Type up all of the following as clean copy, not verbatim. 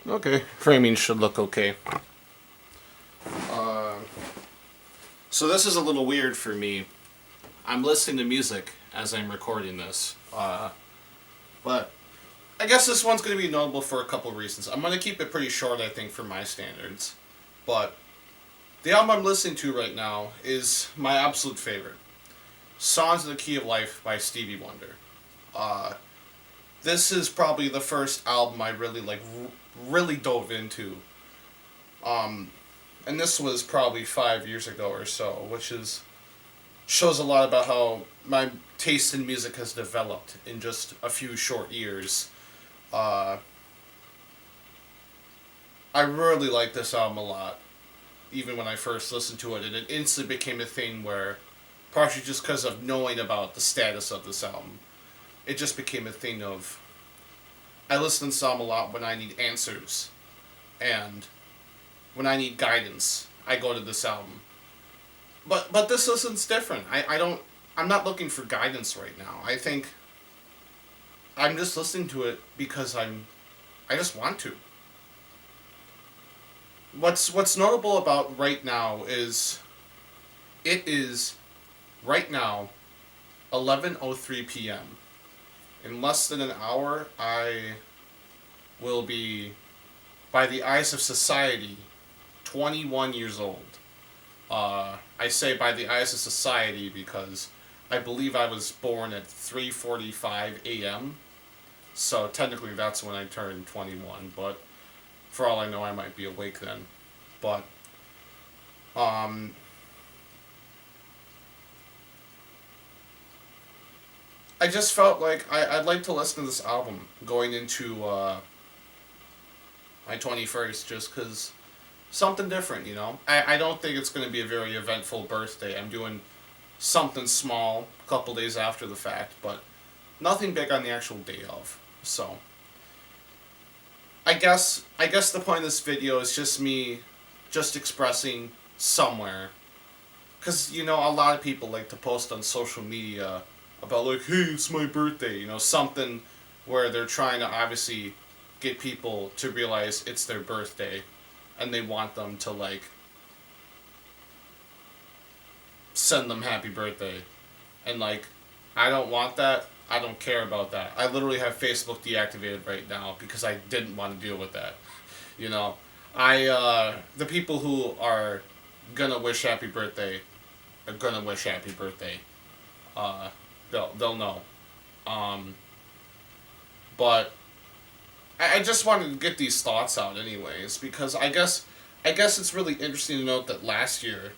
Okay, framing should look okay. Uh, so this is a little weird for me. I'm listening to music as I'm recording this. But I guess this one's going to be notable for a couple of reasons. I'm going to keep it pretty short, I think, for my standards. But the album I'm listening to right now is my absolute favorite. Songs in the Key of Life by Stevie Wonder. Uh, this is probably the first album I really really dove into. Um, and this was probably 5 years ago or so, which is shows a lot about how my taste in music has developed in just a few short years. Uh, I really like this album a lot, even when I first listened to it, and it instantly became a thing where, partially just because of knowing about the status of this album, it just became a thing of I listen to this album a lot when I need answers, and when I need guidance, I go to this album. But this listen's different. I'm not looking for guidance right now. I think I'm just listening to it because I just want to. What's notable about right now is it is right now 11:03 p.m. In less than an hour I will be, by the eyes of society, 21 years old. I say by the eyes of society because I believe I was born at 3:45 a.m. So technically that's when I turned 21, but for all I know I might be awake then. But um I just felt like I'd like to listen to this album going into my 21st just because something different, you know? I don't think it's going to be a very eventful birthday. I'm doing something small a couple days after the fact, but nothing big on the actual day of. So, I guess the point of this video is just me just expressing somewhere, cuz a lot of people like to post on social media about like, "Hey, it's my birthday," something where they're trying to obviously get people to realize it's their birthday and they want them to like send them happy birthday. And like, I don't want that. I don't care about that. I literally have Facebook deactivated right now because I didn't want to deal with that. You know, the people who are gonna wish happy birthday are gonna wish happy birthday. Uh, they'll know. Um, but I just wanted to get these thoughts out anyways because I guess it's really interesting to note that last year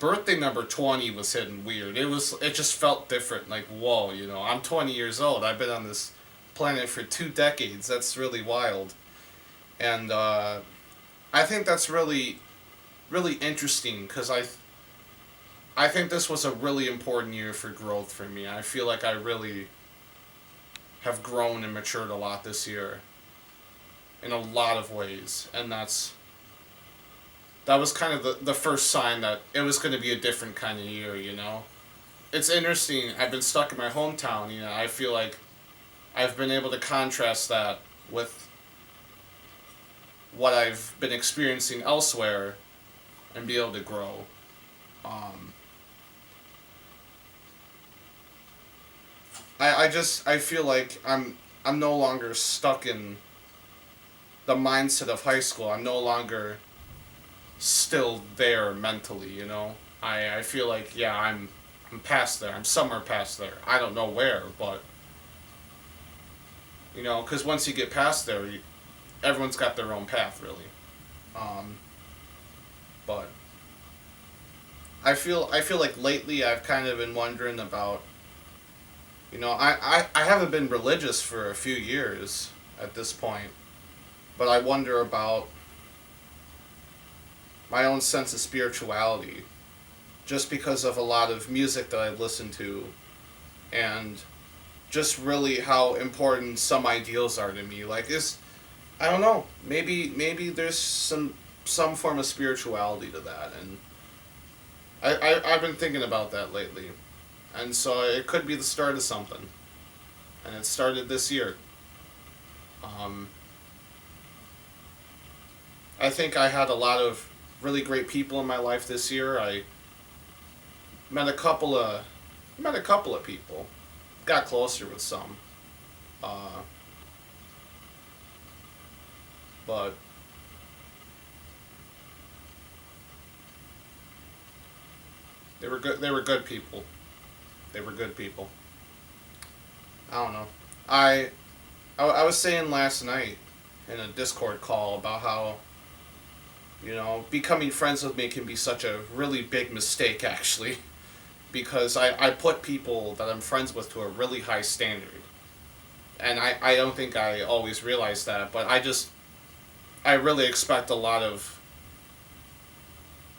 birthday number 20 was hitting weird. It just felt different. Like, whoa, I'm 20 years old. I've been on this planet for 2 decades. That's really wild. And I think that's really really interesting because I think this was a really important year for growth for me. I feel like I really have grown and matured a lot this year in a lot of ways, and that was kind of the first sign that it was going to be a different kind of year. It's interesting. I've been stuck in my hometown. I feel like I've been able to contrast that with what I've been experiencing elsewhere and be able to grow. Um, I feel like I'm no longer stuck in the mindset of high school. I'm no longer still there mentally. I feel like, yeah, I'm past there. I'm somewhere past there. I don't know where, but because once you get past there, everyone's got their own path, really. Um, but I feel like lately I've kind of been wondering about. I haven't been religious for a few years at this point, but I wonder about my own sense of spirituality just because of a lot of music that I've listened to and just really how important some ideals are to me. Like, I don't know, maybe there's some form of spirituality to that, and I've been thinking about that lately, and so it could be the start of something, and it started this year. Um, I think I had a lot of really great people in my life this year. I met a couple of met a couple of people, got closer with some, uh, but they were good. They were good people. They were good people. I don't know. I I was saying last night in a Discord call about how becoming friends with me can be such a really big mistake actually because I put people that I'm friends with to a really high standard. And I don't think I always realize that, but I really expect a lot of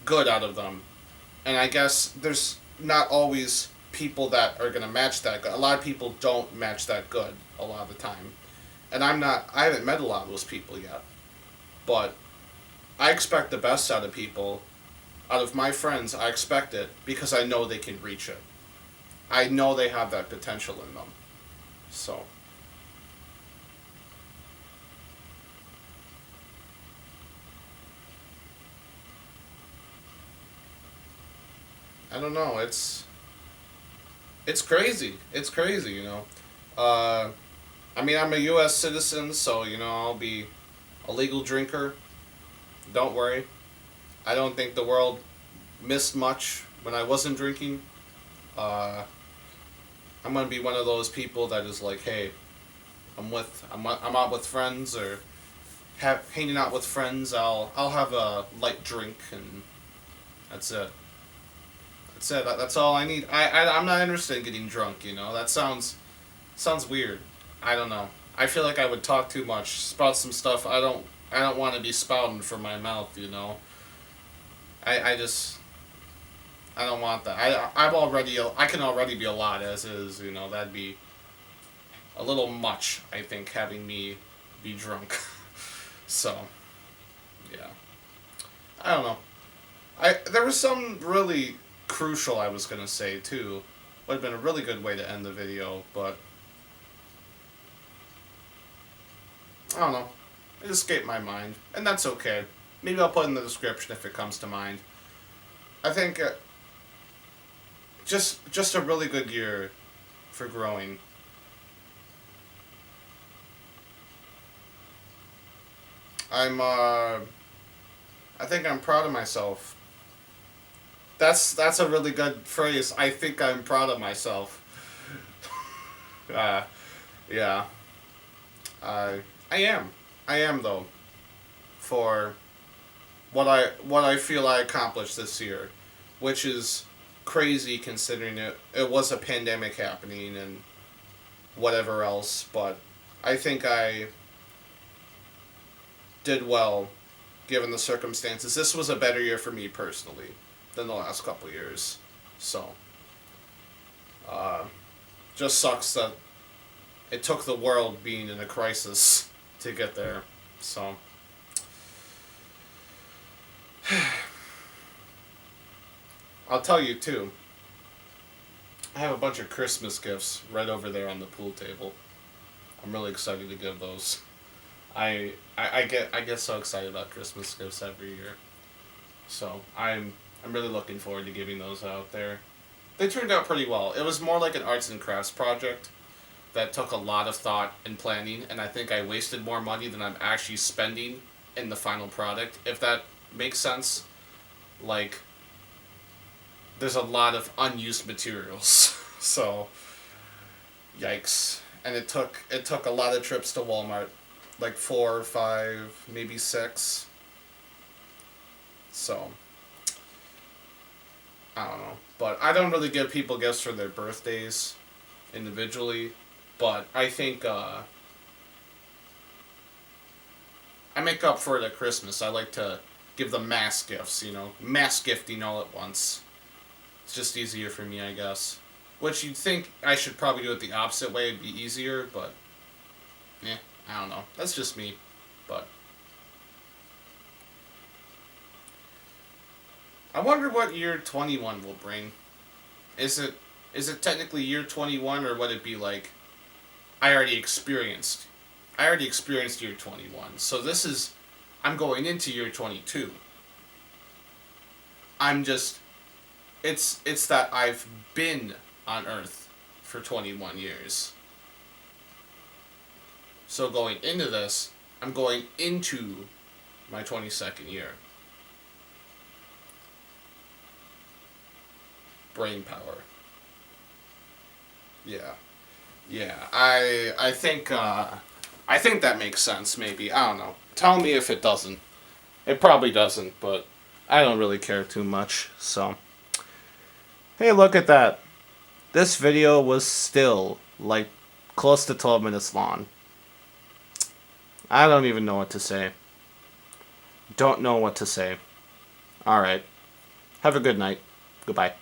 good out of them. And I guess there's not always people that are going to match that good. A lot of people don't match that good a lot of the time. And I haven't met a lot of those people yet. But I expect the best out of people. Out of my friends, I expect it because I know they can reach it. I know they have that potential in them. So, I don't know. It's crazy. It's crazy, Uh, I mean, I'm a U.S. citizen, so I'll be a legal drinker. Don't worry. I don't think the world missed much when I wasn't drinking. Uh, I'm gonna be one of those people that is like, hey, I'm out with friends or hanging out with friends. I'll have a light drink and that's it. That's it. That's all I need. I'm not interested in getting drunk. That sounds weird. I don't know. I feel like I would talk too much, spout some stuff I don't want to be spouting from my mouth. I just I don't want that. I can already be a lot as is. That'd be a little much. I think having me be drunk. So yeah. I don't know. There was some really crucial I was gonna say too. Would have been a really good way to end the video, but I don't know. It escaped my mind, and that's okay. Maybe I'll put it in the description if it comes to mind. I think just a really good year for growing. I think I'm proud of myself. That's a really good phrase. I think I'm proud of myself. Uh, yeah. I am. I am though for what I feel I accomplished this year, which is crazy considering it was a pandemic happening and whatever else. But I think I did well given the circumstances. This was a better year for me personally than the last couple years. So, uh, just sucks that it took the world being in a crisis to get there. So, I'll tell you too. I have a bunch of Christmas gifts right over there on the pool table. I'm really excited to give those. I get so excited about Christmas gifts every year. So I'm really looking forward to giving those out there. They turned out pretty well. It was more like an arts and crafts project that took a lot of thought and planning, and I think I wasted more money than I'm actually spending in the final product. If that makes sense, like there's a lot of unused materials. So, yikes. And it took a lot of trips to Walmart, like 4 or 5, maybe 6. So, I don't know. But I don't really give people gifts for their birthdays individually, but I think I make up for it at Christmas. I like to give them mass gifts, mass gifting all at once. It's just easier for me, I guess. Which you'd think I should probably do it the opposite way, it'd be easier, but I don't know. That's just me. But I wonder what year 21 will bring. Is it technically year 21 or would it be like I already experienced year 21. So this is I'm going into year 22. I'm just, it's that I've been on Earth for 21 years. So going into this, I'm going into my 22nd year. Brain power. Yeah. Yeah. I think that makes sense maybe. I don't know. Tell me if it doesn't. It probably doesn't, but I don't really care too much. So, hey, look at that. This video was still like close to 12 minutes long. I don't even know what to say. Don't know what to say. Alright. Have a good night. Goodbye.